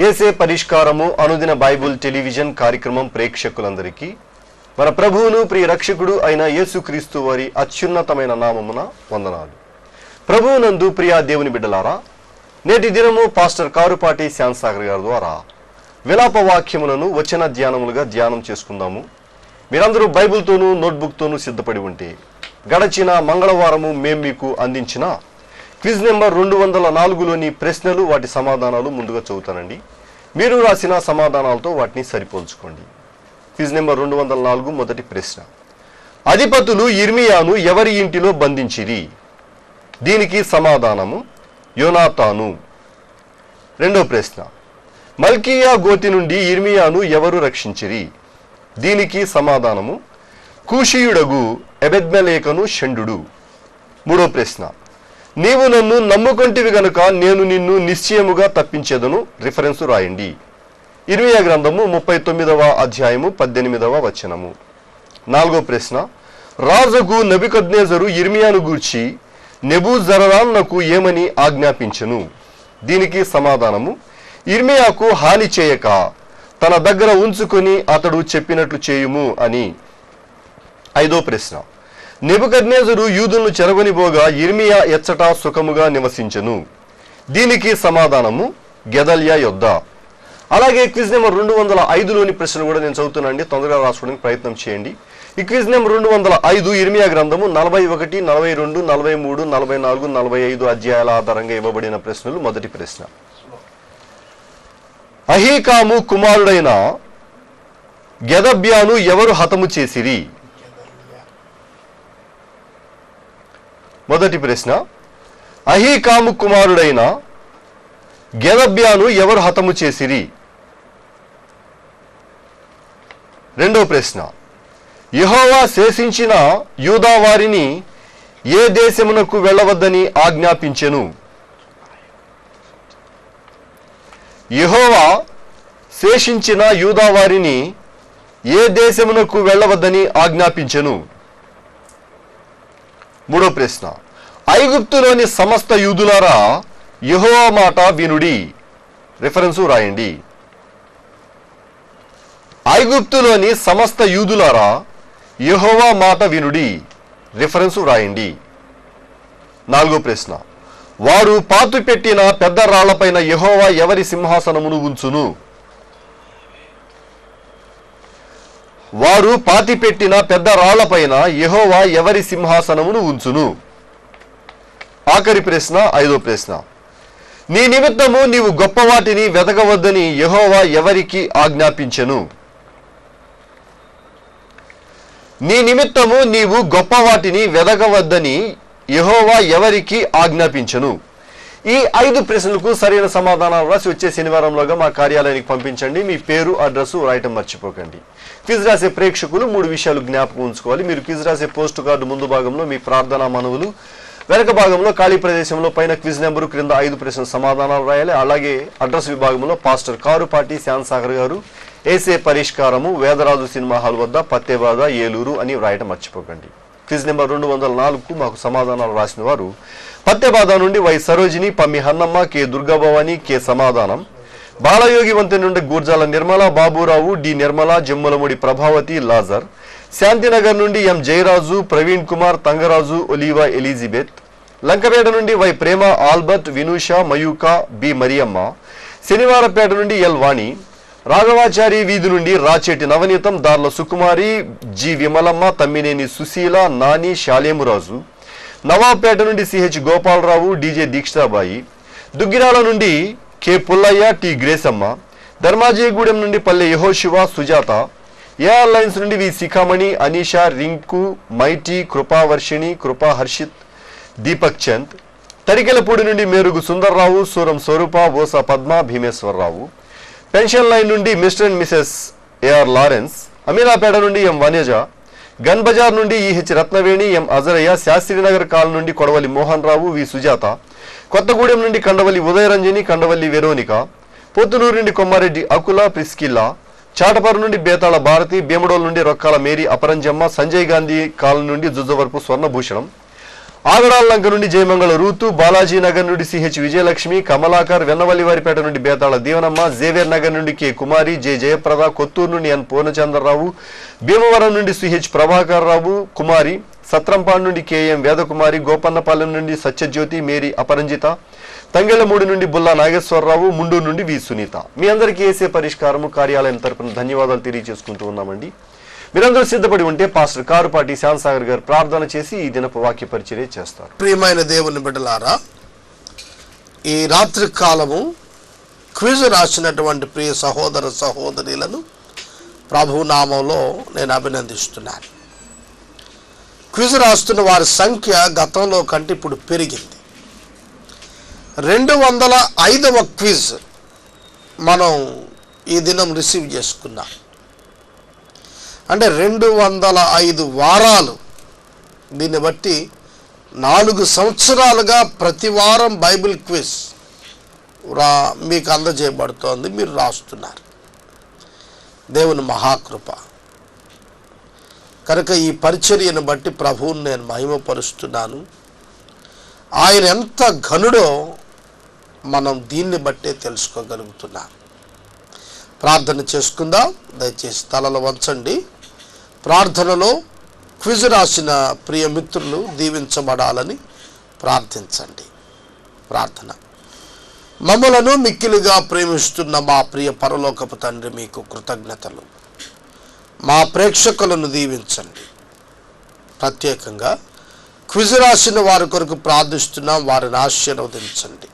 యేసే పరిష్కారము అనుదిన Bible television కార్యక్రమం ప్రేక్షకులందరికీ మన ప్రభువును ప్రియ రక్షకుడు అయిన యేసుక్రీస్తు వారి అత్యున్నతమైన నామమున వందనాలు. ప్రభువునందు ప్రియ దేవుని బిడ్డలారా, నేటి దినము పాస్టర్ కారుపాటి శ్యాంసాగర్ గారి ద్వారా విలాప వాక్యములను వచన ధ్యానములుగా ధ్యానం చేసుకుందాము. మీరందరూ బైబిల్తోనూ నోట్బుక్తోనూ సిద్ధపడి ఉంటే గడచిన మంగళవారము మేము మీకు అందించిన క్విజ్ నెంబర్ 204లోని ప్రశ్నలు, వాటి సమాధానాలు ముందుగా చదువుతానండి. మీరు రాసిన సమాధానాలతో వాటిని సరిపోల్చుకోండి. క్విజ్ నెంబర్ 204 మొదటి ప్రశ్న: అధిపతులు యిర్మీయాను ఎవరి ఇంటిలో బంధించిరి? దీనికి సమాధానము యోనాతాను. రెండో ప్రశ్న: మల్కీయా గోతి నుండి యిర్మీయాను ఎవరు రక్షించిరి? దీనికి సమాధానము కూషీయుడగు ఎబెద్మెలేకను షండు. మూడో ప్రశ్న: నీవు నన్ను నమ్ముకొంటివి గనుక నేను నిన్ను నిశ్చయముగా తప్పించేదను. రిఫరెన్సు రాయండి. ఇర్మీయా గ్రంథము 39వ అధ్యాయము 18వ వచనము. నాలుగో ప్రశ్న: రాజుకు నెబుకద్నెజరు యిర్మీయాను గూర్చి నెబూజరదానునకు ఏమని ఆజ్ఞాపించెను? దీనికి సమాధానము యిర్మీయాకు హాని చేయక తన దగ్గర ఉంచుకొని అతడు చెప్పినట్లు చేయుము అని. ఐదో ప్రశ్న: నెబుకద్నెజరు యూదులను చెరగొనిపోగా యిర్మీయా ఎచ్చట సుఖముగా నివసించెను. దీనికి సమాధానము గెదల్యా యొద్ద. అలాగే క్విజ్ నెంబర్ 205లోని ప్రశ్నలు కూడా నేను చదువుతున్నానండి, తొందరగా రాసుకోవడానికి ప్రయత్నం చేయండి. ఈ క్విజ్ నెంబర్ 205 యిర్మీయా గ్రంథము 41, 42, 43, 44, 45 అధ్యాయాల ఆధారంగా ఇవ్వబడిన ప్రశ్నలు. మొదటి ప్రశ్న: అహీకాము కుమారుడైన గెదబ్యాను ఎవరు హతము చేసిరి? మొదటి ప్రశ్న: అహీకాము కుమారుడైన గెదబ్యాను ఎవరు హతము చేసిరి? రెండో ప్రశ్న: యెహోవా శేషించిన యూదా వారిని ఏ దేశమునకు వెళ్ళవద్దని ఆజ్ఞాపించెను? యెహోవా శేషించిన యూదా వారిని ఏ దేశమునకు వెళ్ళవద్దని ఆజ్ఞాపించెను? మూడో ప్రశ్న: ఐగుప్తులోని సమస్త యూదులారా యెహోవా మాట వినుడి. రిఫరెన్సు రాయండి. ఐగుప్తులోని సమస్త యూదులారా యెహోవా మాట వినుడి. రిఫరెన్సు రాయండి. నాలుగో ప్రశ్న: వారు పాతిపెట్టిన పెద్ద రాళ్లపైన యెహోవా ఎవరి సింహాసనమును ఉంచును? వారు పాతిపెట్టిన పెద్ద రాళ్లపైన యెహోవా ఎవరి సింహాసనమును ఉంచును? ఆఖరి ప్రశ్న, ఐదో ప్రశ్న: నీ నిమిత్తము నీవు గొప్ప వాటిని వెతకవద్దని యెహోవా ఎవరికి ఆజ్ఞాపించెను? నీ నిమిత్తము నీవు గొప్ప వాటిని వెతకవద్దని యెహోవా ఎవరికి ఆజ్ఞాపించెను? ఈ 5 ప్రశ్నలకు సరైన సమాధానాలు రాసి వచ్చే శనివారంలోగా మా కార్యాలయానికి పంపించండి. మీ పేరు, అడ్రస్ రాయటం మర్చిపోకండి. క్విజ్ రాసే ప్రేక్షకులు 3 విషయాలు జ్ఞాపకం ఉంచుకోవాలి. మీరు క్విజ్ రాసే పోస్ట్ కార్డు ముందు భాగంలో మీ ప్రార్థనా మనవులు, వెనక భాగంలో ఖాళీ ప్రదేశంలో పైన క్విజ్ నెంబరు, క్రింద 5 ప్రశ్నల సమాధానాలు రాయాలి. అలాగే అడ్రస్ విభాగంలో పాస్టర్ కారుపాటి శ్యాంసాగర్ గారు, యేసే పరిష్కారము, వేదరాజు సినిమా హాల్ వద్ద, పత్తేబాద, ఏలూరు అని రాయటం మర్చిపోకండి. క్విజ్ నెంబర్ 204కు మాకు సమాధానాలు రాసిన వారు పత్తేబాద నుండి Y Sarojini, Pammi Hannamma, K Durgabhavani, K Samadhanam, Balayogi వంతెన నుండి గూర్జాల నిర్మల, బాబురావు, డి నిర్మల, జమ్మలముడి ప్రభావతి, లాజర్, శాంతినగర్ నుండి M Jayaraju, Praveen Kumar, Tangaraju, Oliva, Elizabeth, Lankapeta నుండి Y Prema, Albert, Vinusha, Mayuka, B Mariyamma, Shanivarapeta నుండి ఎల్ వాణి, రాఘవాచారి వీధి నుండి రాచేటి నవనీతం, దార్ల సుకుమారి, జి విమలమ్మ, తమ్మినేని సుశీల, నాని, శాలేమురాజు, నవాబ్పేట నుండి సిహెచ్ గోపాలరావు, డిజే దీక్షాబాయి, దుగ్గిరాల నుండి కె పుల్లయ్య, టి గ్రేసమ్మ, ధర్మాజీగూడెం నుండి Palle Yehoshua, Sujatha, AR lines నుండి వి శిఖామణి, అనీషా, రింకు, మైటి, కృపావర్షిణి, కృపా హర్షిత్, దీపక్ చంద్, తరికెలపూడి నుండి మేరుగు సుందర్రావు, సూరం స్వరూప, ఓసా పద్మ, భీమేశ్వరరావు, పెన్షన్ లైన్ నుండి Mr and Mrs AR Lawrence, Aminapeta నుండి ఎం వనేజ, గన్ బజార్ నుండి EH Ratnaveni, M Ajaraiah, Shastrinagar colony నుండి కొడవలి మోహన్ రావు, వి సుజాత, కొత్తగూడెం నుండి కండవల్లి ఉదయరంజని, కండవల్లి వెరోనిక, పొత్తులూరు నుండి కొమ్మారెడ్డి అకుల, ప్రిస్కిల్లా, చాటపరు నుండి బేతాళ భారతి, భీమడోల్ నుండి రొక్కాల మేరీ అపరంజమ్మ, సంజయ్ గాంధీ కాలనీ నుండి జుజవరపు స్వర్ణభూషణం, ఆగడాల లంక నుండి జయమంగళ రూతు, బాలాజీ నగర్ నుండి సిహెచ్ విజయలక్ష్మి, కమలాకర్, వెన్నవల్లివారిపేట నుండి బేతాళ దీవనమ్మ, జేవియర్ నగర్ నుండి కె కుమారి, జె జయప్రద, కొత్తూరు నుండి ఎన్ పూర్ణచంద్రరావు, భీమవరం నుండి సిహెచ్ ప్రభాకర్ రావు కుమారి, సత్రంపాడు నుండి కెఎం వేదకుమారి, గోపన్నపాలెం నుండి సత్యజ్యోతి, మేరీ అపరంజిత, తంగెళ్ళమూడి నుండి బుల్లా నాగేశ్వరరావు, ముండూరు నుండి వి సునీత. మీ అందరికీ ఏసే పరిష్కారము కార్యాలయం తరపున ధన్యవాదాలు తెలియజేసుకుంటూ ఉన్నామండి. మీరందరూ సిద్ధపడి ఉంటే పాస్టర్ కారుపాటి శ్యామసాగర్ గారు ప్రార్థన చేసి ఈ దినపు వాక్య పరిచర్య చేస్తారు. ప్రియమైన దేవుని బిడ్డలారా, ఈ రాత్రి కాలము క్విజ్ రాసినటువంటి ప్రియ సహోదర సహోదరులను ప్రభు నామంలో నేను అభినందిస్తున్నాను. క్విజ్ రాస్తున్న వారి సంఖ్య గతంలో కంటే ఇప్పుడు పెరిగింది. 205వ క్విజ్ మనం ఈ దినం రిసీవ్ చేసుకున్నాం. అంటే 205 వారాలు. దీన్ని బట్టి 4 సంవత్సరాలుగా ప్రతి వారం బైబిల్ క్విజ్ మీకు అందజేయబడుతోంది. మీరు రాస్తున్నారు. దేవుని మహాకృప కనుక ఈ పరిచర్యను బట్టి ప్రభువుని నేను మహిమపరుస్తున్నాను. ఆయన ఎంత ఘనుడో మనం దీన్ని బట్టే తెలుసుకోగలుగుతున్నాం. ప్రార్థన చేసుకుందాం. దయచేసి తలలు వంచండి. ప్రార్థనలో క్విజ్ రాసిన ప్రియ మిత్రులు దీవించబడాలని ప్రార్థించండి. ప్రార్థన. మమ్మలను మిక్కిలిగా ప్రేమిస్తున్న మా ప్రియ పరలోకపు తండ్రి, మీకు కృతజ్ఞతలు. మా ప్రేక్షకులను దీవించండి. ప్రత్యేకంగా క్విజ్ రాసిన వారి కొరకు ప్రార్థిస్తున్నాం. వారిని ఆశీర్వదించండి.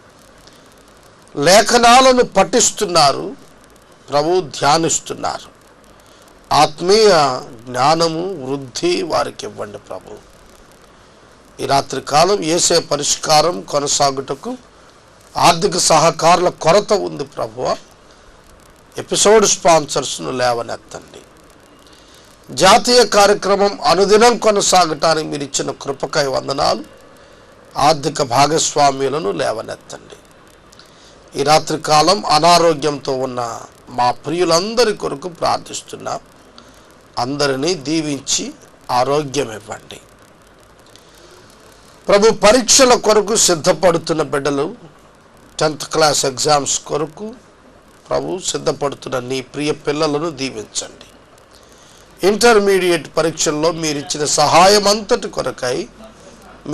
లేఖనాలను పఠిస్తున్నారు ప్రభు, ధ్యానిస్తున్నారు. ఆత్మీయ జ్ఞానము వృద్ధి వారికి ఇవ్వండి ప్రభు. ఈ రాత్రి కాలం యేసే పరిష్కారం కొనసాగుటకు ఆర్థిక సహకారుల కొరత ఉంది ప్రభువ. ఎపిసోడ్ స్పాన్సర్స్ను లేవనెత్తండి. జాతీయ కార్యక్రమం అనుదినం కొనసాగటానికి మీరు ఇచ్చిన కృపకై వందనాలు. ఆర్థిక భాగస్వామ్యులను లేవనెత్తండి. ఈ రాత్రి కాలం అనారోగ్యంతో ఉన్న మా ప్రియులందరి కొరకు ప్రార్థిస్తున్నాం. అందరినీ దీవించి ఆరోగ్యం ఇవ్వండి ప్రభు. పరీక్షల కొరకు సిద్ధపడుతున్న బిడ్డలు, 10th క్లాస్ ఎగ్జామ్స్ కొరకు ప్రభు సిద్ధపడుతున్న నీ ప్రియ పిల్లలను దీవించండి. ఇంటర్మీడియట్ పరీక్షల్లో మీరు ఇచ్చిన సహాయం అంతటి కొరకై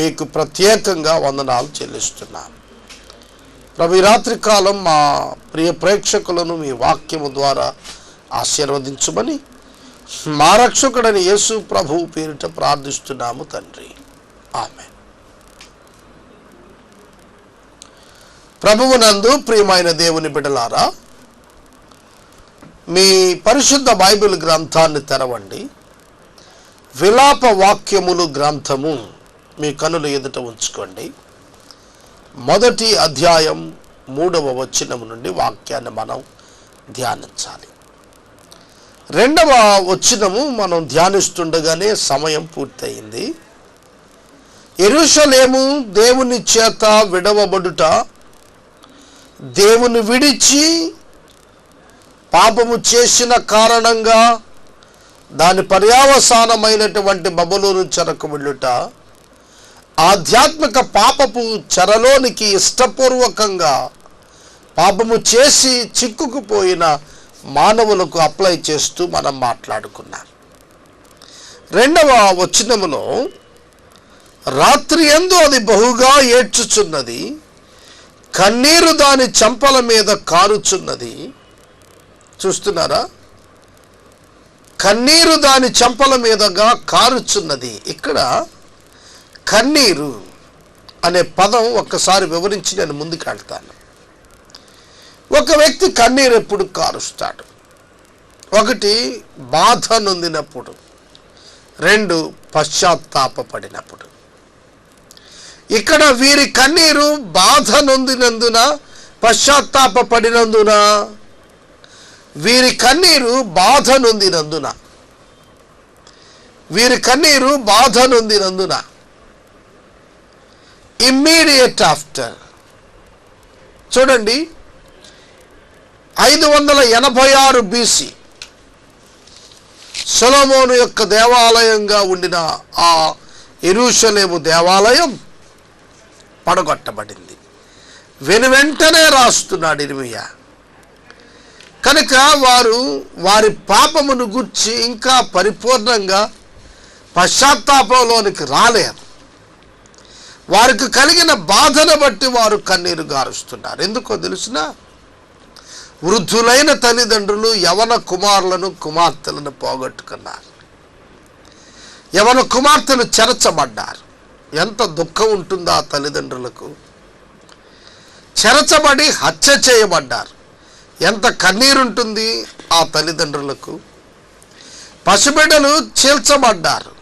మీకు ప్రత్యేకంగా వందనాలు చెల్లిస్తున్నాను ప్రభు. ఈ రాత్రి కాలం మా ప్రియ ప్రేక్షకులను మీ వాక్యము ద్వారా ఆశీర్వదించమని మా రక్షకుడని యేసు ప్రభు పేరిట ప్రార్థిస్తున్నాము తండ్రి. ఆమేన్. ప్రభువునందు ప్రియమైన దేవుని బిడ్డలారా, మీ పరిశుద్ధ బైబిల్ గ్రంథాన్ని తెరవండి. విలాప వాక్యములు గ్రంథము మీ కనుల ఎదుట ఉంచుకోండి. 1వ అధ్యాయం 3వ వచనము నుండి వాక్యాన్ని మనం ధ్యానించాలి. 2వ వచనము మనం ధ్యానిస్తుండగానే సమయం పూర్తయింది. యెరూషలేము దేవుని చేత విడవబడుట, దేవుని విడిచి పాపము చేసిన కారణంగా దాని పర్యావసానమైనటువంటి బబులోను చెరకు వెళ్ళుట, ఆధ్యాత్మిక పాపపు చెరలోనికి ఇష్టపూర్వకంగా పాపము చేసి చిక్కుకుపోయిన మానవులకు అప్లై చేస్తూ మనం మాట్లాడుకున్నాం. 2వ వచనములో రాత్రి యందు అది బహుగా ఏడ్చుచున్నది, కన్నీరు దాని చెంపల మీద కారుచున్నది. చూస్తున్నారా? కన్నీరు దాని చెంపల మీదగా కారుచున్నది. ఇక్కడ కన్నీరు అనే పదం ఒక్కసారి వివరించి నేను ముందుకు వెళ్తాను. ఒక వ్యక్తి కన్నీరు ఎప్పుడు కారుస్తాడు? 1 బాధ నొందినప్పుడు, 2 పశ్చాత్తాపపడినప్పుడు. ఇక్కడ వీరి కన్నీరు బాధ నొందినందున, పశ్చాత్తాపపడినందున, వీరి కన్నీరు బాధ నొందినందున, వీరి కన్నీరు బాధ నొందినందున. Immediate after. చూడండి, 586 BC సొలొమోను యొక్క దేవాలయంగా ఉండిన ఆ యెరూషలేము దేవాలయం పడగొట్టబడింది. వెనువెంటనే రాస్తున్నాడు ఇర్మీయా. కనుక వారు వారి పాపమును గుర్చి ఇంకా పరిపూర్ణంగా పశ్చాత్తాపంలోనికి రాలేరు. వారికి కలిగిన బాధను బట్టి వారు కన్నీరు గారుస్తున్నారు. ఎందుకో తెలుసిన, వృద్ధులైన తల్లిదండ్రులు యవన కుమారులను కుమార్తెలను పోగొట్టుకున్నారు. యవన కుమార్తెలు చెరచబడ్డారు. ఎంత దుఃఖం ఉంటుందో ఆ తల్లిదండ్రులకు. చెరచబడి హత్య చేయబడ్డారు. ఎంత కన్నీరుంటుంది ఆ తల్లిదండ్రులకు. పసిబిడ్డలు చీల్చబడ్డారు.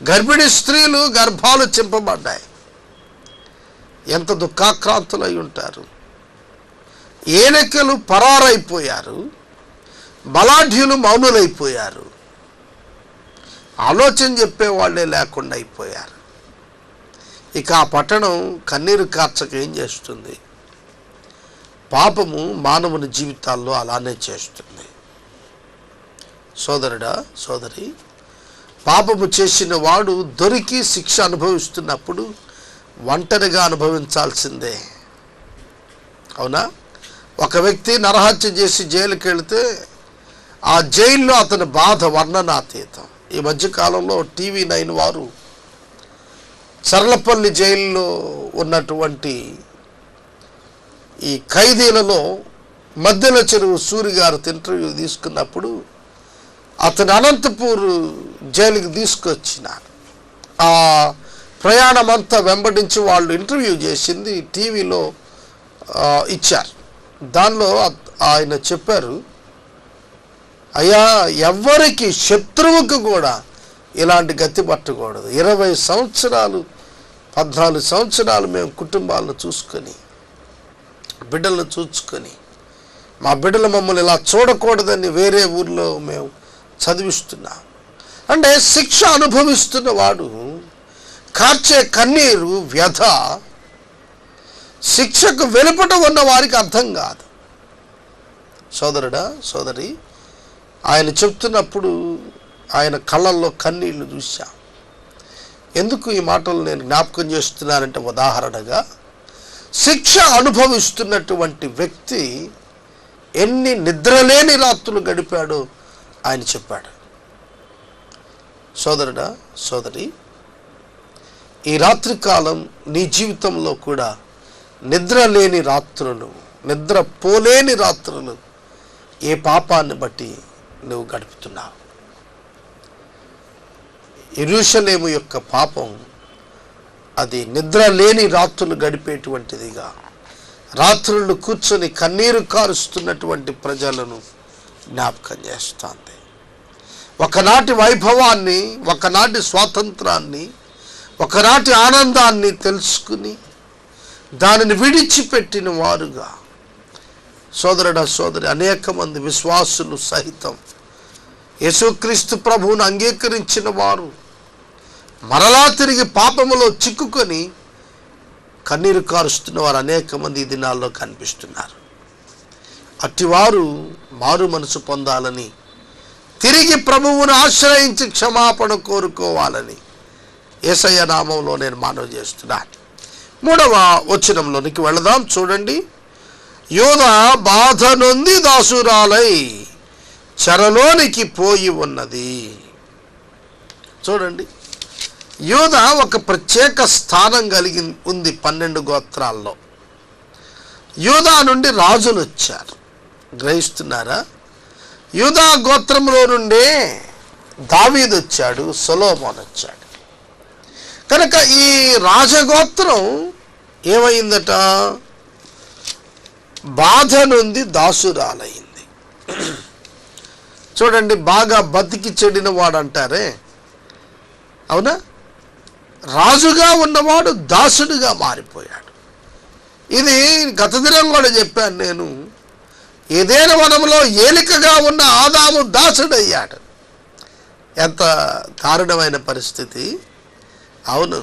గర్భిణీ స్త్రీలు గర్భాలు చింపబడ్డాయి. ఎంత దుఃఖాక్రాంతులై ఉంటారు. ఏనెక్కలు పరారైపోయారు. బలాఢ్యులు మౌనులైపోయారు. ఆలోచన చెప్పేవాళ్లే లేకుండా అయిపోయారు. ఇక ఆ పట్టణం కన్నీరు కార్చక ఏం చేస్తుంది? పాపము మానవుని జీవితాల్లో అలానే చేస్తుంది. సోదరుడా, సోదరి, పాపము చేసిన వాడు దొరికి శిక్ష అనుభవిస్తున్నప్పుడు ఒంటరిగా అనుభవించాల్సిందే. అవునా? ఒక వ్యక్తి నరహత్య చేసి జైలుకి వెళితే ఆ జైల్లో అతని బాధ వర్ణనాతీతం. ఈ మధ్యకాలంలో TV9 వారు చర్లపల్లి జైల్లో ఉన్నటువంటి ఈ ఖైదీలలో మధ్యల చెరువు సూరి గారు ఇంటర్వ్యూ తీసుకున్నప్పుడు అతను అనంతపూర్ జైలుకి తీసుకొచ్చినారు. ఆ ప్రయాణం అంతా వెంబడించి వాళ్ళు ఇంటర్వ్యూ చేసింది టీవీలో ఇచ్చారు. దానిలో ఆయన చెప్పారు, అయ్యా, ఎవ్వరికి శత్రువుకు కూడా ఇలాంటి గతి పట్టకూడదు. 20 సంవత్సరాలు 14 సంవత్సరాలు మేము కుటుంబాలను చూసుకొని బిడ్డలను చూసుకొని మా బిడ్డలు మమ్మల్ని ఇలా చూడకూడదని వేరే ఊర్లో మేము చదివిస్తున్నాం. అంటే శిక్ష అనుభవిస్తున్న వాడు కార్చే కన్నీరు వ్యధ శిక్షకు వెలుపట ఉన్న వారికి అర్థం కాదు. సోదరుడా, సోదరి, ఆయన చెప్తున్నప్పుడు ఆయన కళ్ళల్లో కన్నీళ్లు చూశా. ఎందుకు ఈ మాటలు నేను జ్ఞాపకం చేస్తున్నానంటే, ఉదాహరణగా శిక్ష అనుభవిస్తున్నటువంటి వ్యక్తి ఎన్ని నిద్రలేని రాత్రులు గడిపాడో ఆయన చెప్పాడు. సోదరుడా, సోదరి, ఈ రాత్రికాలం నీ జీవితంలో కూడా నిద్రలేని రాత్రులు, నిద్రపోలేని రాత్రులు ఏ పాపాన్ని బట్టి నువ్వు గడుపుతున్నావు? యెరూషలేము యొక్క పాపం అది నిద్ర లేని రాత్రులు గడిపేటువంటిదిగా, రాత్రులు కూర్చొని కన్నీరు కారుస్తున్నటువంటి ప్రజలను జ్ఞాపకం చేస్తుంది. ఒకనాటి వైభవాన్ని, ఒకనాటి స్వాతంత్రాన్ని, ఒకనాటి ఆనందాన్ని తెలుసుకుని దానిని విడిచిపెట్టిన వారుగా, సోదరుడా, సోదరి, అనేక మంది విశ్వాసులు సహితం యేసుక్రీస్తు ప్రభువును అంగీకరించిన వారు మరలా తిరిగి పాపములో చిక్కుకొని కన్నీరు కారుస్తున్న వారు అనేక మంది ఈ దినాల్లో కనిపిస్తున్నారు. అట్టివారు మారు మనసు పొందాలని, తిరిగి ప్రభువును ఆశ్రయించి క్షమాపణ కోరుకోవాలని యేసయ్య నామంలో నేను మనవి చేస్తున్నాను. 3వ వచనంలోనికి వెళదాం. చూడండి, యోధా బాధ నొంది దాసురాలై చెరలోనికి పోయి ఉన్నది. చూడండి, యోధ ఒక ప్రత్యేక స్థానం కలిగి ఉంది 12 గోత్రాల్లో. యోధా నుండి రాజులు వచ్చారు. గ్రహిస్తున్నారా? యూదా గోత్రంలో నుండే దావీదు వచ్చాడు, సొలొమోను వచ్చాడు. కనుక ఈ రాజగోత్రం ఏమైందట? బాధ నుండి దాసురాలైంది. చూడండి, బాగా బతికి చెడిన వాడు అంటారే, అవునా? రాజుగా ఉన్నవాడు దాసుడిగా మారిపోయాడు. ఇది గత దినం కూడా చెప్పాను నేను. ఏదైనా వనంలో ఏలికగా ఉన్న ఆదాము దాసుడయ్యాడు. ఎంత దారుణమైన పరిస్థితి! అవును,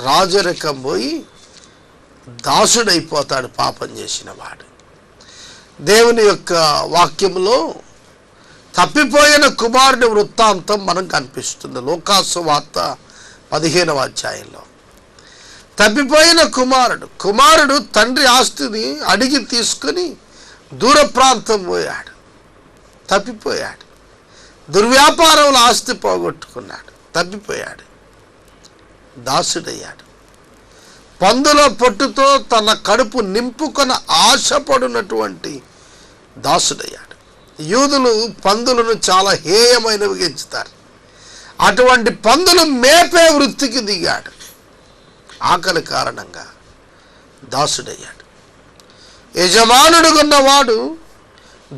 రాజరికం పోయి దాసుడైపోతాడు పాపం చేసిన వాడు. దేవుని యొక్క వాక్యంలో తప్పిపోయిన కుమారుని వృత్తాంతం మనం కనిపిస్తుంది. లూకాసు వార్త 15వ అధ్యాయంలో తప్పిపోయిన కుమారుడు తండ్రి ఆస్తిని అడిగి తీసుకుని దూర ప్రాంతం పోయాడు, తప్పిపోయాడు. దుర్వ్యాపారంలో ఆస్తి పోగొట్టుకున్నాడు, తప్పిపోయాడు, దాసుడయ్యాడు. పందుల పొట్టుతో తన కడుపు నింపుకొని ఆశపడినటువంటి దాసుడయ్యాడు. యూదులు పందులను చాలా హేయమైనవిగా ఎంచుతారు. అటువంటి పందులు మేపే వృత్తికి దిగాడు. ఆకలి కారణంగా దాసుడయ్యాడు. యజమానుడు ఉన్నవాడు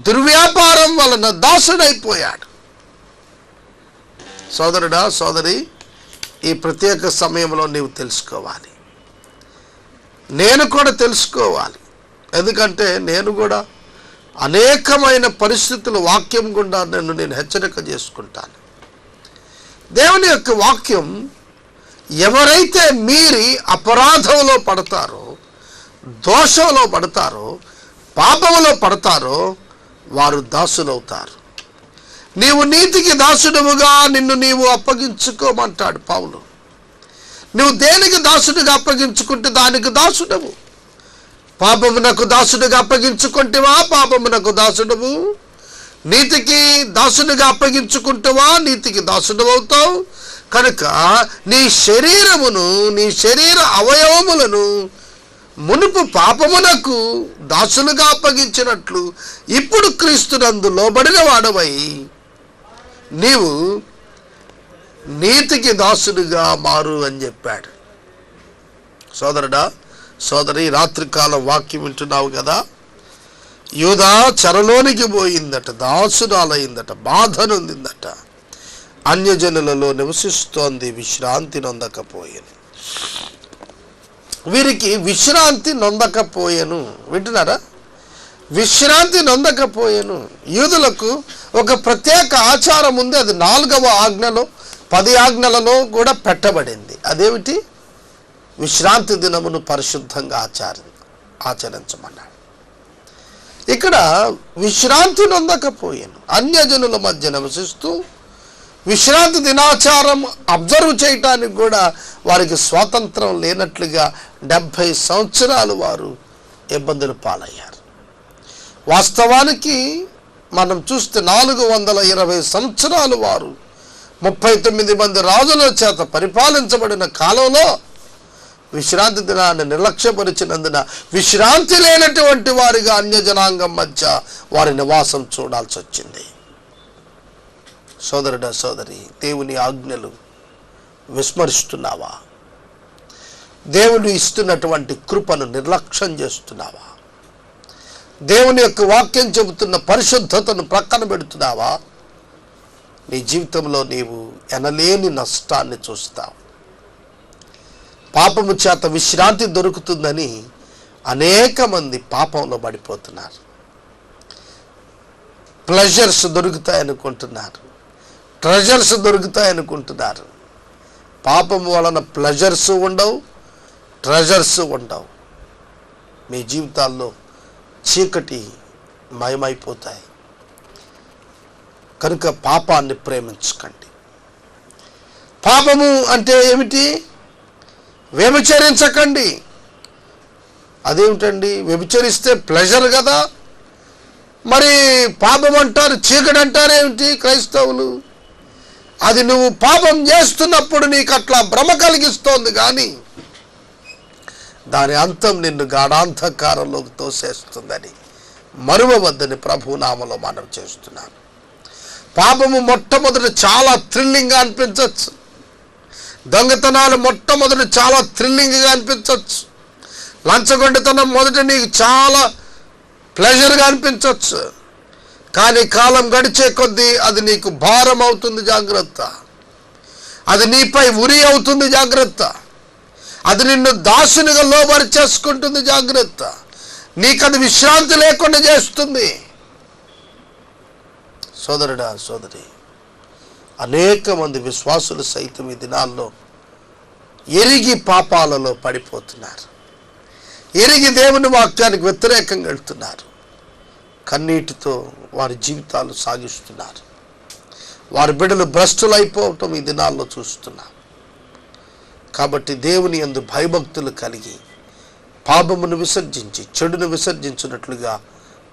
దుర్వ్యాపారం వలన దాసుడైపోయాడు. సోదరుడా, సోదరి, ఈ ప్రత్యేక సమయంలో నీవు తెలుసుకోవాలి, నేను కూడా తెలుసుకోవాలి. ఎందుకంటే నేను కూడా అనేకమైన పరిస్థితుల వాక్యం గుండా నేను హెచ్చరిక చేసుకుంటాను. దేవుని యొక్క వాక్యం ఎవరైతే మీరి అపరాధంలో పడతారో, దోషంలో పడతారో, పాపంలో పడతారో వారు దాసులవుతారు. నీవు నీతికి దాసుడవుగా నిన్ను నీవు అప్పగించుకోమంటాడు పౌలు. నువ్వు దేనికి దాసుడిగా అప్పగించుకుంటే దానికి దాసుడవు. పాపమునకు దాసుడిగా అప్పగించుకుంటేవా పాపమునకు దాసుడవు. నీతికి దాసుడిగా అప్పగించుకుంటేవా నీతికి దాసుడు అవుతావు. కనుక నీ శరీరమును, నీ శరీర అవయవములను మునుపు పాపమునకు దాసులుగా అప్పగించినట్లు ఇప్పుడు క్రీస్తునందు లోబడిన వాడవై నీవు నీతికి దాసుడిగా మారు అని చెప్పాడు. సోదరుడా, సోదరి, రాత్రికాలం వాక్యం వింటున్నావు కదా. యూదా చెరలోనికి పోయిందట, దాసురాలయ్యిందట, బాధ నొందిందట, అన్యజనులలో నివసిస్తోంది, విశ్రాంతి నొందకపోయాను. వీరికి విశ్రాంతి నొందకపోయాను. వింటున్నారా? విశ్రాంతి నొందకపోయాను. యూదులకు ఒక ప్రత్యేక ఆచారం ఉంది. అది 4వ ఆజ్ఞలో 10 ఆజ్ఞలలో కూడా పెట్టబడింది. అదేమిటి? విశ్రాంతి దినమును పరిశుద్ధంగా ఆచరించమన్నాడు. ఇక్కడ విశ్రాంతి నొందకపోయాను. అన్యజనుల మధ్య నివసిస్తూ విశ్రాంతి దినాచారం అబ్జర్వ్ చేయటానికి కూడా వారికి స్వాతంత్రం లేనట్లుగా 70 సంవత్సరాలు వారు ఇబ్బందులు పాలయ్యారు. వాస్తవానికి మనం చూస్తే 420 సంవత్సరాలు వారు 39 మంది రాజుల చేత పరిపాలించబడిన కాలంలో విశ్రాంతి దినాన్ని నిర్లక్ష్యపరిచినందున విశ్రాంతి లేనటువంటి వారిగా అన్యజనాంగం మధ్య వారి నివాసం చూడాల్సి వచ్చింది. సోదరుడా, సోదరి, దేవుని ఆజ్ఞలు విస్మరిస్తున్నావా? దేవుడు ఇస్తున్నటువంటి కృపను నిర్లక్ష్యం చేస్తున్నావా? దేవుని యొక్క వాక్యం చెబుతున్న పరిశుద్ధతను ప్రక్కన పెడుతున్నావా? నీ జీవితంలో నీవు ఎనలేని నష్టాన్ని చూస్తావు. పాపము చేత విశ్రాంతి దొరుకుతుందని అనేక మంది పాపంలో పడిపోతున్నారు. ప్లెజర్స్ దొరుకుతాయనుకుంటున్నారు, ట్రెజర్స్ దొరుకుతాయనుకుంటున్నారు. పాపం వలన ప్లెజర్స్ ఉండవు, ట్రెజర్స్ ఉండవు. మీ జీవితాల్లో చీకటి మయమైపోతాయి. కనుక పాపాన్ని ప్రేమించకండి. పాపము అంటే ఏమిటి? వ్యభిచరించకండి. అదేమిటండి? వ్యభిచరిస్తే ప్లెజర్ కదా. మరి పాపం అంటారు, చీకటి అంటారేమిటి క్రైస్తవులు? అది నువ్వు పాపం చేస్తున్నప్పుడు నీకు అట్లా భ్రమ కలిగిస్తోంది, కానీ దాని అంతం నిన్ను గాఢాంధకారంలోకి తోసేస్తుందని మరువవద్దని ప్రభునామలో మనం చేస్తున్నాను. పాపము మొట్టమొదటి చాలా థ్రిల్లింగ్గా అనిపించవచ్చు. దొంగతనాలు మొట్టమొదటి చాలా థ్రిల్లింగ్గా అనిపించవచ్చు. లంచగొండితనం మొదట నీకు చాలా ప్లెజర్గా అనిపించవచ్చు. కానీ కాలం గడిచే కొద్దీ అది నీకు భారం అవుతుంది, జాగ్రత్త. అది నీపై ఉరి అవుతుంది, జాగ్రత్త. అది నిన్ను దాసునిగా లోబరి చేసుకుంటుంది, జాగ్రత్త. నీకు అది విశ్రాంతి లేకుండా చేస్తుంది. సోదరుడా, సోదరి, అనేక మంది విశ్వాసులు సైతం ఈ దినాల్లో ఎరిగి పాపాలలో పడిపోతున్నారు. ఎరిగి దేవుని వాక్యానికి వ్యతిరేకంగా వెళ్తున్నారు. కన్నీటితో వారి జీవితాలు సాగిస్తున్నారు. వారి బిడ్డలు భ్రష్టులైపోవటం ఈ దినాల్లో చూస్తున్నాం. కాబట్టి దేవుని యందు భయభక్తులు కలిగి పాపమును విసర్జించి చెడును విసర్జించినట్లుగా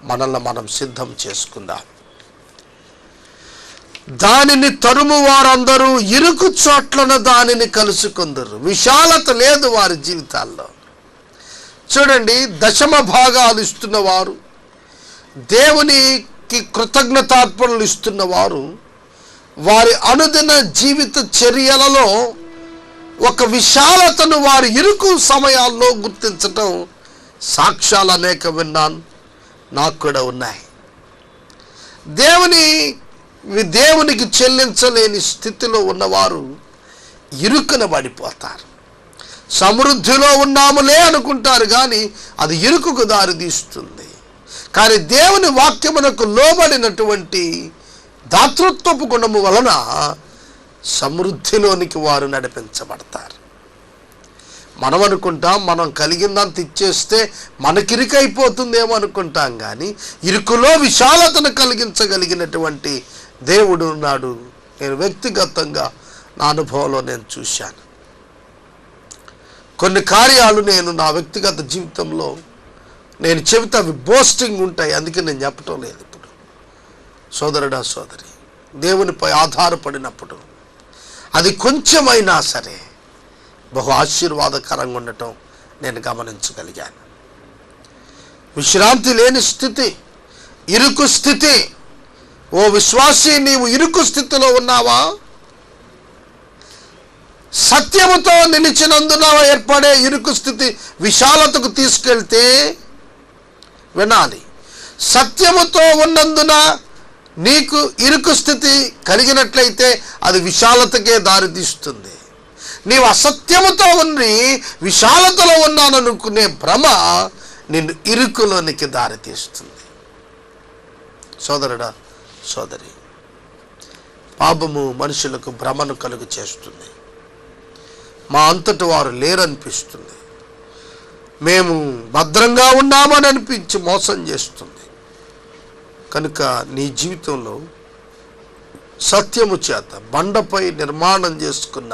మనల్ని మనం సిద్ధం చేసుకుందాం. దానిని తరుము వారందరూ ఇరుకు చోట్లను దానిని కలుసుకుందరు. విశాలత లేదు వారి జీవితాల్లో. చూడండి, దశమ భాగాలు ఇస్తున్నవారు, దేవునికి కృతజ్ఞతార్పణలు ఇస్తున్నవారు వారి అనుదిన జీవిత చర్యలలో ఒక విశాలతను వారి ఇరుకు సమయాల్లో గుర్తించటం సాక్ష్యాలు అనేక విన్నాను, నాకు కూడా ఉన్నాయి. దేవునికి చెల్లించలేని స్థితిలో ఉన్నవారు ఇరుకున పడిపోతారు. సమృద్ధిలో ఉన్నాములే అనుకుంటారు, కానీ అది ఇరుకుకు దారి తీస్తుంది. కానీ దేవుని వాక్యమునకు లోబడినటువంటి దాతృత్వపు గుణము వలన సమృద్ధిలోనికి వారు నడిపించబడతారు. మనం అనుకుంటాం మనం కలిగిందంత ఇచ్చేస్తే మనకిరుకైపోతుందేమో అనుకుంటాం, కానీ ఇరుకులో విశాలతను కలిగించగలిగినటువంటి దేవుడు ఉన్నాడు. నేను వ్యక్తిగతంగా నా అనుభవంలో నేను చూశాను. కొన్ని కార్యాలు నేను నా వ్యక్తిగత జీవితంలో నేను చెబితే అవి బోస్టింగ్ ఉంటాయి, అందుకే నేను చెప్పటం లేదు. ఇప్పుడు సోదరుడా సోదరి, దేవునిపై ఆధారపడినప్పుడు అది కొంచెమైనా సరే బహు ఆశీర్వాదకరంగా ఉండటం నేను గమనించగలిగాను. విశ్రాంతి లేని స్థితి, ఇరుకు స్థితి. ఓ విశ్వాసి, నీవు ఇరుకు స్థితిలో ఉన్నావా? సత్యముతో నిలిచినందున ఏర్పడే ఇరుకు స్థితి విశాలతకు తీసుకెళ్తే వినాలి. సత్యముతో ఉన్నందున నీకు ఇరుకు స్థితి కలిగినట్లయితే అది విశాలతకే దారితీస్తుంది. నీవు అసత్యముతో ఉండి విశాలతలో ఉన్నాననుకునే భ్రమ నిన్ను ఇరుకులోనికి దారితీస్తుంది. సోదరుడా సోదరి, పాపము మనుషులకు భ్రమను కలుగు చేస్తుంది. మా అంతటి వారు లేరనిపిస్తుంది. మేము భద్రంగా ఉన్నామని అనిపించి మోసం చేస్తుంది. కనుక నీ జీవితంలో సత్యము చేత బండపై నిర్మాణం చేసుకున్న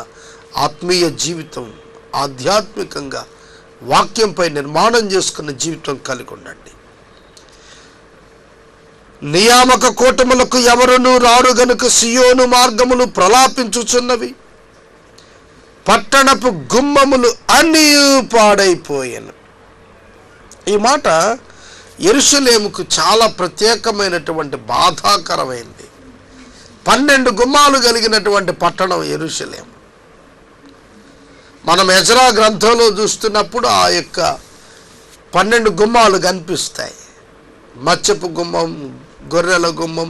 ఆత్మీయ జీవితం, ఆధ్యాత్మికంగా వాక్యంపై నిర్మాణం చేసుకున్న జీవితం కలిగి ఉండండి. నియామక కూటములకు ఎవరునూ రారు గనుక సియోను మార్గములు ప్రలాపించుచున్నవి, పట్టణపు గుమ్మములు అన్నీ పాడైపోయాను. ఈ మాట యెరూషలేముకు చాలా ప్రత్యేకమైనటువంటి బాధాకరమైంది. 12 గుమ్మాలు కలిగినటువంటి పట్టణం యెరూషలేము. మనం ఎజ్రా గ్రంథంలో చూస్తున్నప్పుడు ఆ యొక్క 12 గుమ్మాలు కనిపిస్తాయి. మత్స్యపు గుమ్మం, గొర్రెల గుమ్మం,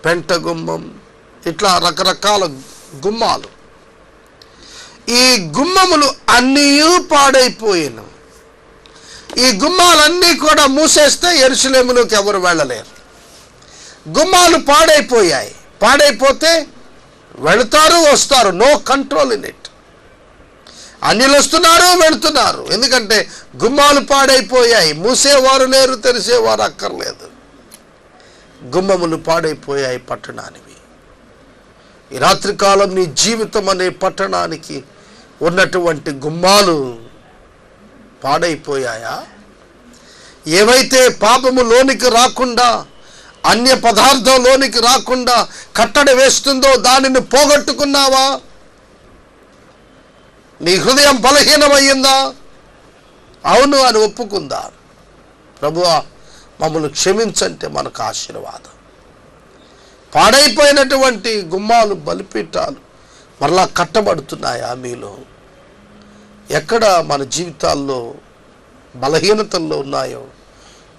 పెంట గుమ్మం, ఇట్లా రకరకాల గుమ్మాలు. ఈ గుమ్మములు అన్నీ పాడైపోయాను. ఈ గుమ్మాలన్నీ కూడా మూసేస్తే యెరూషలేములోకి ఎవరు వెళ్ళలేరు. గుమ్మాలు పాడైపోయాయి. పాడైపోతే వెళతారు, వస్తారు. No control in it. అన్యులు వస్తున్నారు, వెళుతున్నారు. ఎందుకంటే గుమ్మాలు పాడైపోయాయి. మూసేవారు లేరు, తెరిసేవారు అక్కర్లేదు. గుమ్మములు పాడైపోయాయి పట్టణానివి. ఈ రాత్రికాలం నీ జీవితం అనే పట్టణానికి ఉన్నటువంటి గుమ్మాలు పాడైపోయాయా? ఏవైతే పాపము లోనికి రాకుండా, అన్య పదార్థం లోనికి రాకుండా కట్టడి వేస్తుందో దానిని పోగొట్టుకున్నావా? నీ హృదయం బలహీనమయ్యిందా? అవును అని ఒప్పుకుందా? ప్రభువా మమ్మల్ని క్షమించంటే మనకు ఆశీర్వాదం. పాడైపోయినటువంటి గుమ్మాలు, బలిపీఠాలు మరలా కట్టబడుతున్నాయా మీలో? ఎక్కడ మన జీవితాల్లో బలహీనతల్లో ఉన్నాయో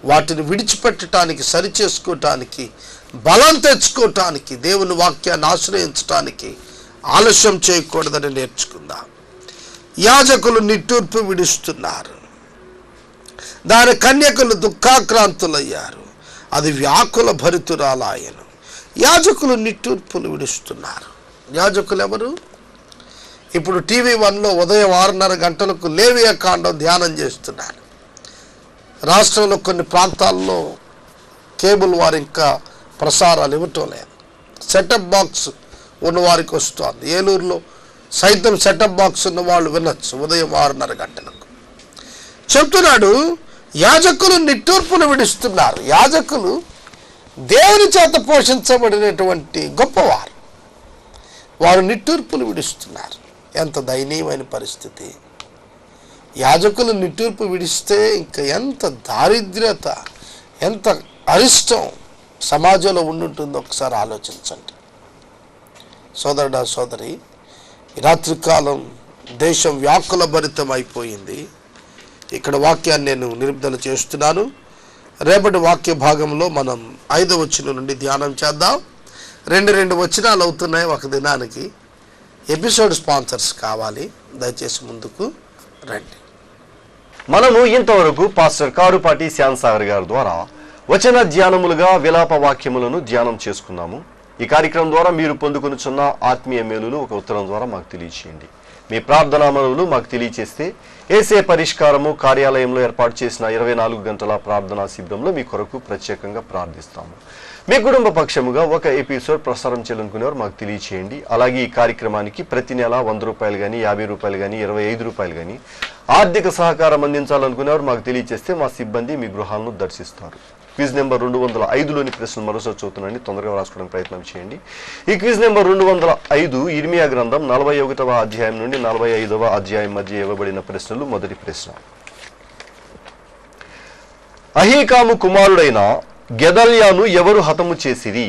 వాటిని విడిచిపెట్టడానికి, సరిచేసుకోవటానికి, బలం తెచ్చుకోవటానికి, దేవుని వాక్యాన్ని ఆశ్రయించటానికి ఆలస్యం చేయకూడదని నేర్చుకుందాం. యాజకులు నిట్టూర్పు విడుస్తున్నారు. దాని కన్యకులు దుఃఖాక్రాంతులయ్యారు. అది వ్యాకుల భరితురాలాయను. యాజకులు నిట్టూర్పులు విడుస్తున్నారు. యాజకులు ఎవరు? ఇప్పుడు టీవీ 1లో ఉదయం 6:30 గంటలకు లేవియా కాండం ధ్యానం చేస్తున్నారు. రాష్ట్రంలో కొన్ని ప్రాంతాల్లో కేబుల్ వారు ఇంకా ప్రసారాలు ఇవ్వటం లేదు. సెటప్ బాక్స్ ఉన్నవారికి వస్తుంది. ఏలూరులో సైతం సెటప్ బాక్స్ ఉన్న వాళ్ళు వినొచ్చు ఉదయం 6:30 గంటలకు. చెప్తున్నాడు, యాజకులు నిట్టూర్పులు విడుస్తున్నారు. యాజకులు దేవుని చేత పోషించబడినటువంటి గొప్పవారు, వారు నిట్టూర్పులు విడుస్తున్నారు. ఎంత దయనీయమైన పరిస్థితి! యాజకులు నిట్టూర్పు విడిస్తే ఇంకా ఎంత దారిద్ర్యత, ఎంత అరిష్టం సమాజంలో ఉండుంటుందో ఒకసారి ఆలోచించండి. సోదరుడా, సోదరి, రాత్రికాలం దేశం వ్యాకుల భరితం అయిపోయింది. ఇక్కడ వాక్యాన్ని నేను నిలుపుదల చేస్తున్నాను. రేపటి వాక్య భాగంలో మనం 5వ వచనం నుండి ధ్యానం చేద్దాం. 2 వచనాలు అవుతున్నాయి ఒక దినానికి. ఎపిసోడ్ స్పాన్సర్స్ కావాలి, దయచేసి ముందుకు రండి. మనము ఇంతవరకు పాస్టర్ కారుపాటి శ్యామ్సాగర్ గారి ద్వారా వచన ధ్యానములుగా విలాప వాక్యములను ధ్యానం చేసుకున్నాము. ఈ కార్యక్రమం ద్వారా మీరు పొందుకొనుచున్న ఆత్మీయ మేలులు ఒక ఉత్తరం ద్వారా మాకు తెలియచేయండి. మీ ప్రార్థనా మనవులు మాకు తెలియచేస్తే ఏసే పరిష్కారము కార్యాలయంలో ఏర్పాటు చేసిన 24 గంటల ప్రార్థనా శిబిరంలో మీ కొరకు ప్రత్యేకంగా ప్రార్థిస్తాము. మీ కుటుంబ పక్షముగా ఒక ఎపిసోడ్ ప్రసారం చేయాలనుకునేవారు మాకు తెలియచేయండి. అలాగే ఈ కార్యక్రమానికి ప్రతి నెల 100 రూపాయలు కానీ, 50 రూపాయలు కానీ, 25 రూపాయలు కానీ ఆర్థిక సహకారం అందించాలనుకునేవారు మాకు తెలియచేస్తే మా సిబ్బంది మీ గృహాలను దర్శిస్తారు. క్విజ్ నెంబర్ 205లోని ప్రశ్నలు మరోసారి చదువుతున్నాండి, తొందరగా రాసుకోవడానికి ప్రయత్నం చేయండి. ఈ క్విజ్ నెంబర్ 205 ఇర్మియా గ్రంథం 41వ అధ్యాయం నుండి 45వ అధ్యాయం మధ్య ఇవ్వబడిన ప్రశ్నలు. మొదటి ప్రశ్న, అహీకాము కుమారుడైన గెదల్యాను ఎవరు హతము చేసిరి?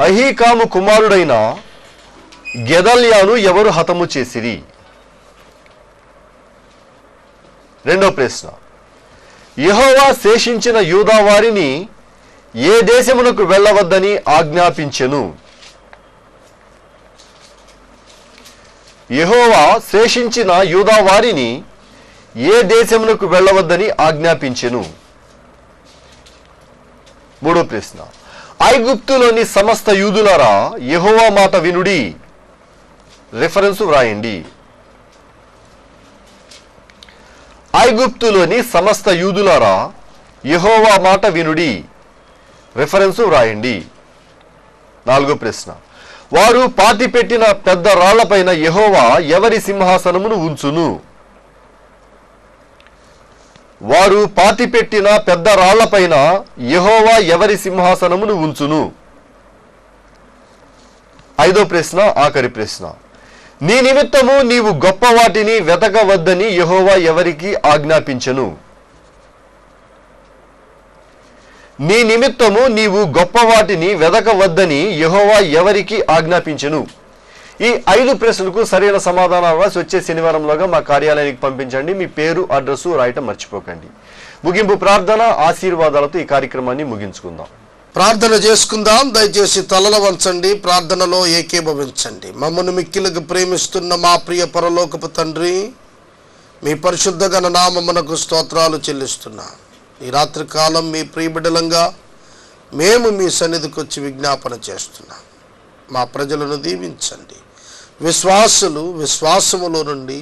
అహీకాము కుమారుడైన గెదల్యాను ఎవరు హతము చేసిరి? రెండో ప్రశ్న, యెహోవా శేషించిన యూదా వారిని ఏ దేశమునకు వెళ్ళవద్దని ఆజ్ఞాపించెను? యెహోవా శేషించిన యూదా వారిని ఏ దేశమునకు వెళ్ళవద్దని ఆజ్ఞాపించెను? మూడో ప్రశ్న, ఐగుప్తులోని సమస్త యూదులారా యెహోవా మాట వినుడి. రిఫరెన్స్ వ్రాయండి. ఐగుప్తులోని సమస్త యూదులారా యెహోవా మాట వినుడి. రిఫరెన్స్ వ్రాయండి. నాలుగో ప్రశ్న, వారు పాతిపెట్టిన పెద్ద రాళ్లపైన యెహోవా ఎవరి సింహాసనమును ఉంచును? వారు పాతిపెట్టిన పెద్ద రాళ్లపైన యెహోవా ఎవరి సింహాసనమును ఉంచును? ఐదో ప్రశ్న, ఆఖరి ప్రశ్న, నీ నిమిత్తము నీవు గొప్ప వాటిని వెతకవద్దని యెహోవా ఎవరికి ఆజ్ఞాపించెను? నీ నిమిత్తము నీవు గొప్ప వాటిని వెతకవద్దని యెహోవా ఎవరికి ఆజ్ఞాపించెను? ఈ 5 ప్రశ్నలకు సరైన సమాధానాలు రాసి వచ్చే శనివారంలోగా మా కార్యాలయానికి పంపించండి. మీ పేరు, అడ్రస్సు రాయటం మర్చిపోకండి. ముగింపు ప్రార్థన ఆశీర్వాదాలతో ఈ కార్యక్రమాన్ని ముగించుకుందాం. ప్రార్థన చేసుకుందాం. దయచేసి తలల వంచండి, ప్రార్థనలో ఏకీభవించండి. మమ్మల్ని మిక్కిలుగా ప్రేమిస్తున్న మా ప్రియ పరలోకపు తండ్రి, మీ పరిశుద్ధ ఘన నామమునకు స్తోత్రాలు చెల్లిస్తున్నా. ఈ రాత్రి కాలం మీ ప్రియబిడ్డలంగా మేము మీ సన్నిధికి వచ్చి విజ్ఞాపన చేస్తున్నాం. మా ప్రజలను దీవించండి. విశ్వాసములో నుండి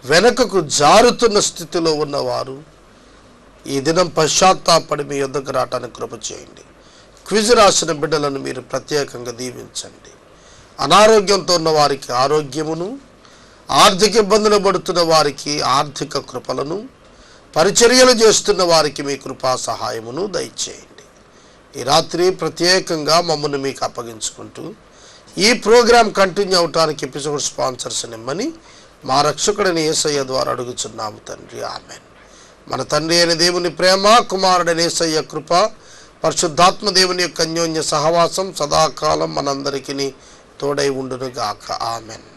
వెనకకు జారుతున్న స్థితిలో ఉన్నవారు ఈ దినం పశ్చాత్తాపడి మీ యొద్దకు రావటానికి కృప చేయండి. క్విజ్ రాసిన బిడ్డలను మీరు ప్రత్యేకంగా దీవించండి. అనారోగ్యంతో ఉన్న వారికి ఆరోగ్యమును, ఆర్థిక ఇబ్బందులు పడుతున్న వారికి ఆర్థిక కృపలను, పరిచర్యలు చేస్తున్న వారికి మీ కృపా సహాయమును దయచేయండి. ఈ రాత్రి ప్రత్యేకంగా మమ్మల్ని మీకు అప్పగించుకుంటూ ఈ ప్రోగ్రాం కంటిన్యూ అవటానికి ఎపిసోడ్ స్పాన్సర్స్ నిమ్మని మా రక్షకుడైన యేసయ్య ద్వారా అడుగుచున్నాము తండ్రి, ఆమెన్. మన తండ్రి అయిన దేవుని ప్రేమ, కుమారుడైన యేసయ్య కృప, పరిశుద్ధాత్మ దేవుని యొక్క అన్యోన్య సహవాసం సదాకాలం మనందరికీ తోడై ఉండును గాక, ఆమెన్.